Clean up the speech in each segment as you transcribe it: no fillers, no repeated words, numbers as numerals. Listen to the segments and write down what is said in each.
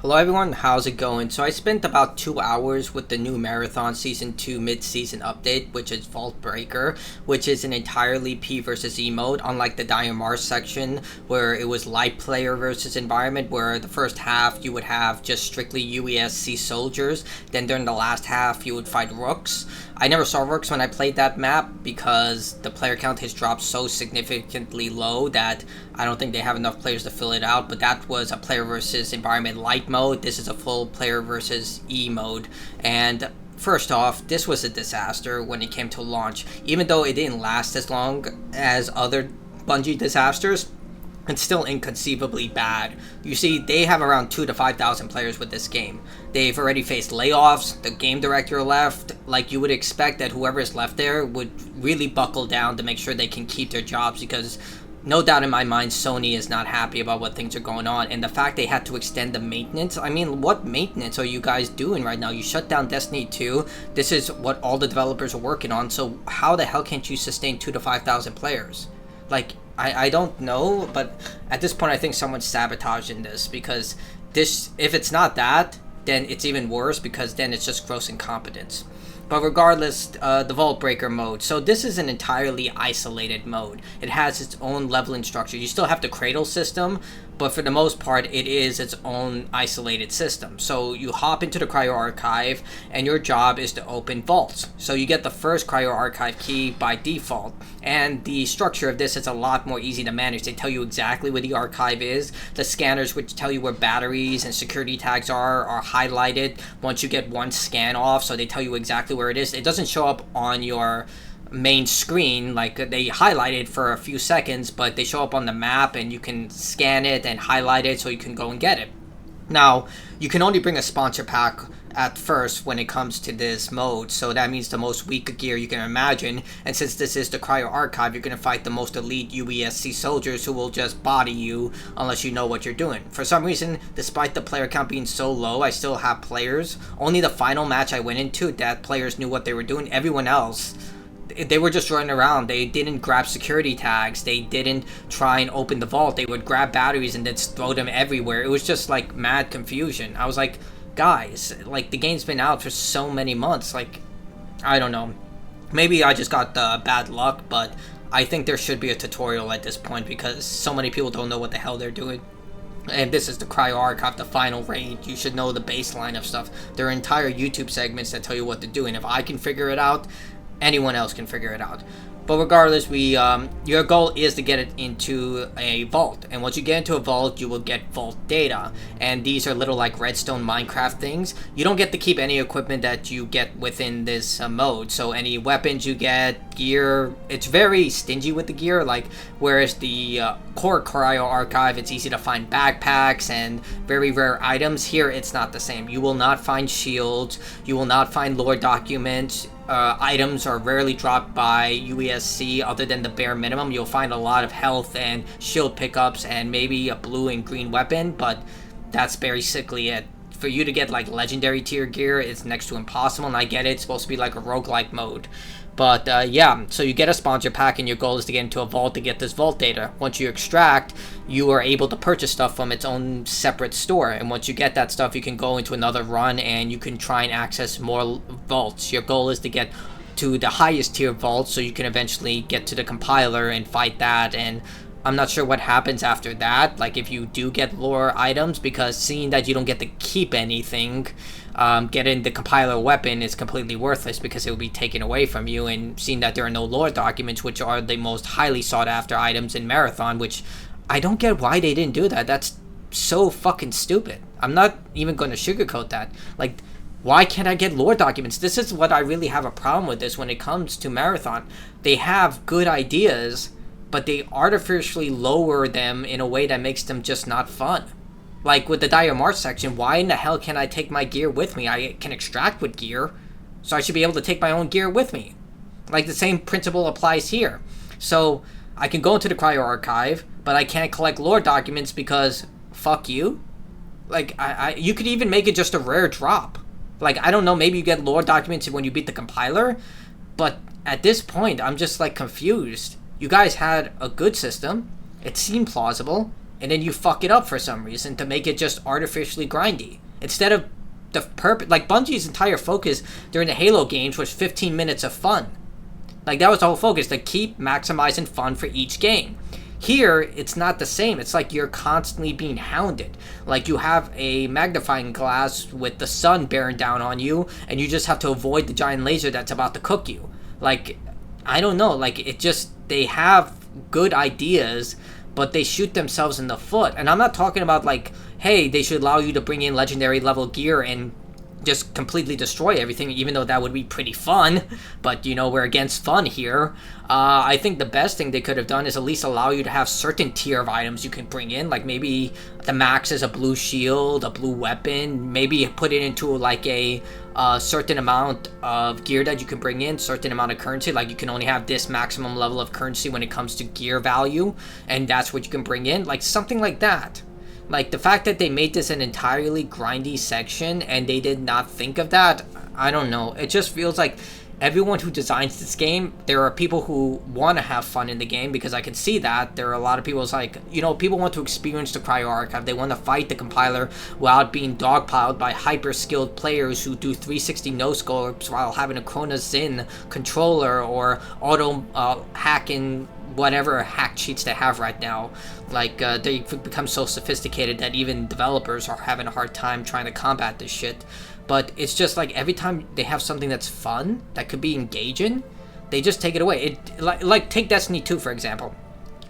Hello everyone, how's it going? So I spent about 2 hours with the new Marathon Season 2 mid-season update, which is Vault Breaker, which is an entirely P versus E mode, unlike the Dire Mars section, where it was light player versus environment, where the first half you would have just strictly UESC soldiers, then during the last half you would fight rooks. I never saw rooks when I played that map because the player count has dropped so significantly low that I don't think they have enough players to fill it out, but that was a player versus environment light mode. This is a full player versus E mode, and first off, this was a disaster when it came to launch. Even though it didn't last as long as other Bungie disasters, it's still inconceivably bad. You see, they have around 2 to 5,000 players with this game. They've already faced layoffs, the game director left. Like, you would expect that whoever is left there would really buckle down to make sure they can keep their jobs, because no doubt in my mind, Sony is not happy about what things are going on. And the fact they had to extend the maintenance, I mean, what maintenance are you guys doing right now? You shut down Destiny 2. This is what all the developers are working on. So how the hell can't you sustain 2 to 5,000 players? Like, I don't know, but at this point I think someone's sabotaging this, because this, if it's not that, then it's even worse, because then it's just gross incompetence. But regardless, the Vault Breaker mode. So this is an entirely isolated mode. It has its own leveling structure. You still have the cradle system, but for the most part, it is its own isolated system. So you hop into the Cryo Archive, and your job is to open vaults. So you get the first Cryo Archive key by default. And the structure of this is a lot more easy to manage. They tell you exactly where the archive is. The scanners, which tell you where batteries and security tags are highlighted once you get one scan off. So they tell you exactly where it is. It doesn't show up on your main screen, like they highlight it for a few seconds, but they show up on the map and you can scan it and highlight it so you can go and get it. Now, you can only bring a sponsor pack at first when it comes to this mode, so that means the most weak gear you can imagine, and since this is the Cryo Archive, you're going to fight the most elite UESC soldiers who will just body you unless you know what you're doing. For some reason, despite the player count being so low, I still have players. Only the final match I went into, that players knew what they were doing. Everyone else, they were just running around. They didn't grab security tags. They didn't try and open the vault. They would grab batteries and then throw them everywhere. It was just like mad confusion. I was like, guys, like, the game's been out for so many months. Like, I don't know. Maybe I just got bad luck, but I think there should be a tutorial at this point, because so many people don't know what the hell they're doing. And this is the Cryo Archive, the final raid. You should know the baseline of stuff. There are entire YouTube segments that tell you what to do, and if I can figure it out, anyone else can figure it out. But regardless, your goal is to get it into a vault, and once you get into a vault, you will get vault data, and these are little like redstone Minecraft things. You don't get to keep any equipment that you get within this mode, so any weapons you get, gear, it's very stingy with the gear, like whereas the core Cryo Archive, it's easy to find backpacks and very rare items. Here it's not the same. You will not find shields, you will not find lore documents. Items are rarely dropped by UESC other than the bare minimum. You'll find a lot of health and shield pickups and maybe a blue and green weapon, but that's basically it. For you to get like legendary tier gear, it's next to impossible, and I get it, it's supposed to be like a roguelike mode. But yeah, so you get a sponsor pack, and your goal is to get into a vault to get this vault data. Once you extract, you are able to purchase stuff from its own separate store, and once you get that stuff, you can go into another run and you can try and access more vaults. Your goal is to get to the highest tier vault so you can eventually get to the compiler and fight that, and I'm not sure what happens after that, like if you do get lore items, because seeing that you don't get to keep anything, getting the compiler weapon is completely worthless because it will be taken away from you, and seeing that there are no lore documents, which are the most highly sought after items in Marathon, which I don't get why they didn't do that. That's so fucking stupid. I'm not even going to sugarcoat that. Like, why can't I get lore documents? This is what I really have a problem with this when it comes to Marathon. They have good ideas, but they artificially lower them in a way that makes them just not fun. Like with the Dire Mars section, why in the hell can I take my gear with me? I can extract with gear, so I should be able to take my own gear with me. Like, the same principle applies here. So I can go into the Cryo Archive, but I can't collect lore documents because fuck you. Like, you could even make it just a rare drop. Like, I don't know, maybe you get lore documents when you beat the compiler, but at this point, I'm just like confused. You guys had a good system. It seemed plausible. and then you fuck it up for some reason to make it just artificially grindy. Instead of the purpose, like Bungie's entire focus during the Halo games was 15 minutes of fun. Like that was the whole focus, to keep maximizing fun for each game. Here, it's not the same. It's like you're constantly being hounded. Like you have a magnifying glass with the sun bearing down on you, and you just have to avoid the giant laser that's about to cook you. Like, I don't know. Like, it just, they have good ideas, but they shoot themselves in the foot. And I'm not talking about like, hey, they should allow you to bring in legendary level gear and just completely destroy everything, even though that would be pretty fun. But, you know, we're against fun here. I think the best thing they could have done is at least allow you to have certain tier of items you can bring in. Like maybe the max is a blue shield, a blue weapon. Maybe put it into like a certain amount of gear that you can bring in, certain amount of currency. Like you can only have this maximum level of currency when it comes to gear value, and that's what you can bring in. Like something like that. Like, the fact that they made this an entirely grindy section and they did not think of that, I don't know. It just feels like everyone who designs this game, there are people who want to have fun in the game, because I can see that. There are a lot of people, it's like, you know, people want to experience the Cryo Archive. They want to fight the compiler without being dogpiled by hyper-skilled players who do 360 no-scopes while having a Chrono Zin controller or auto-hacking whatever hack cheats they have right now. Like, they've become so sophisticated that even developers are having a hard time trying to combat this shit. But it's just like every time they have something that's fun, that could be engaging, they just take it away. Like take Destiny 2, for example.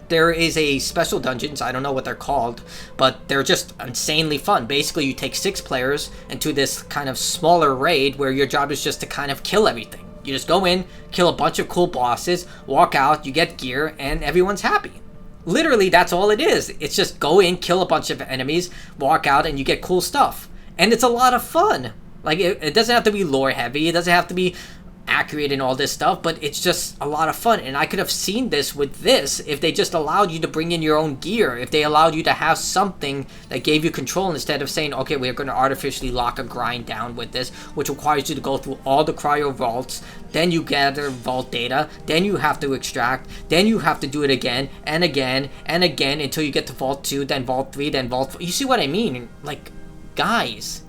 There is a special dungeons, I don't know what they're called, but they're just insanely fun. Basically, you take 6 players into this kind of smaller raid where your job is just to kind of kill everything. You just go in, kill a bunch of cool bosses, walk out, you get gear, and everyone's happy. Literally, that's all it is. It's just go in, kill a bunch of enemies, walk out, and you get cool stuff. And it's a lot of fun. Like, it doesn't have to be lore heavy, it doesn't have to be accurate and all this stuff, but it's just a lot of fun. And I could have seen this with this if they just allowed you to bring in your own gear, if they allowed you to have something that gave you control instead of saying, okay, we're going to artificially lock a grind down with this, which requires you to go through all the cryo vaults, then you gather vault data, then you have to extract, then you have to do it again and again and again until you get to vault 2, then vault 3, then vault 4. You see what I mean? Like, guys,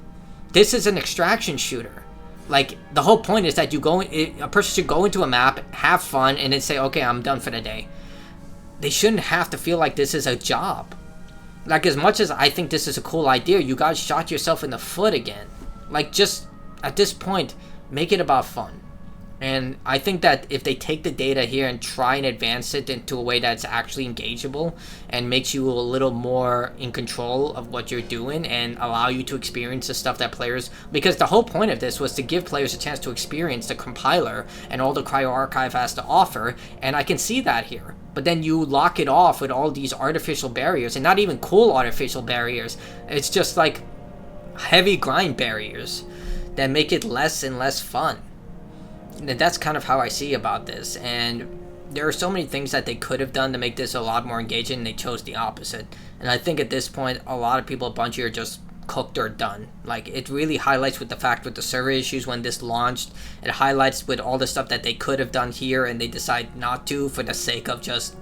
this is an extraction shooter. Like, the whole point is that a person should go into a map, have fun, and then say, okay, I'm done for the day. They shouldn't have to feel like this is a job. Like, as much as I think this is a cool idea, you guys shot yourself in the foot again. Like, just, at this point, make it about fun. And I think that if they take the data here and try and advance it into a way that's actually engageable and makes you a little more in control of what you're doing and allow you to experience the stuff that players... Because the whole point of this was to give players a chance to experience the compiler and all the Cryo Archive has to offer, and I can see that here. But then you lock it off with all these artificial barriers, and not even cool artificial barriers. It's just like heavy grind barriers that make it less and less fun. That's kind of how I see about this, and there are so many things that they could have done to make this a lot more engaging, and they chose the opposite. And I think at this point, a lot of people at Bungie are just cooked or done. Like, it really highlights with the fact with the server issues when this launched, it highlights with all the stuff that they could have done here, and they decide not to for the sake of just...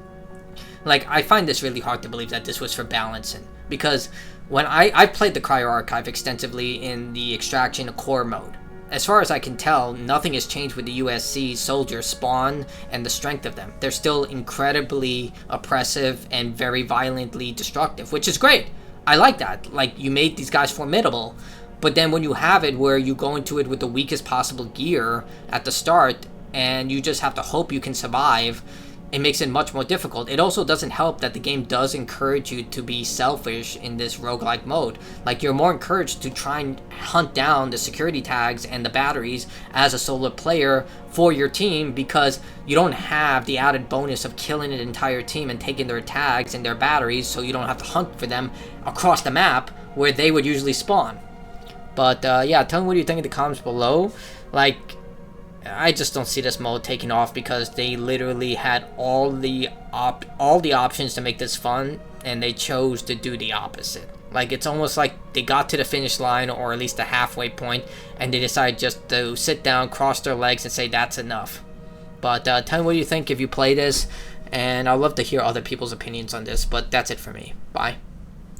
Like, I find this really hard to believe that this was for balancing, because when I played the Cryo Archive extensively in the extraction core mode. As far as I can tell, nothing has changed with the USC soldier spawn and the strength of them. They're still incredibly oppressive and very violently destructive, which is great. I like that. Like, you made these guys formidable. But then when you have it where you go into it with the weakest possible gear at the start, and you just have to hope you can survive, it makes it much more difficult. It also doesn't help that the game does encourage you to be selfish in this roguelike mode. Like, you're more encouraged to try and hunt down the security tags and the batteries as a solo player for your team, because you don't have the added bonus of killing an entire team and taking their tags and their batteries, so you don't have to hunt for them across the map where they would usually spawn. But yeah, tell me what you think in the comments below. Like, I just don't see this mode taking off, because they literally had all the options to make this fun, and they chose to do the opposite. Like, it's almost like they got to the finish line, or at least the halfway point, and they decided just to sit down, cross their legs, and say that's enough. But tell me what you think if you play this, And I'd love to hear other people's opinions on this, but that's it for me. Bye.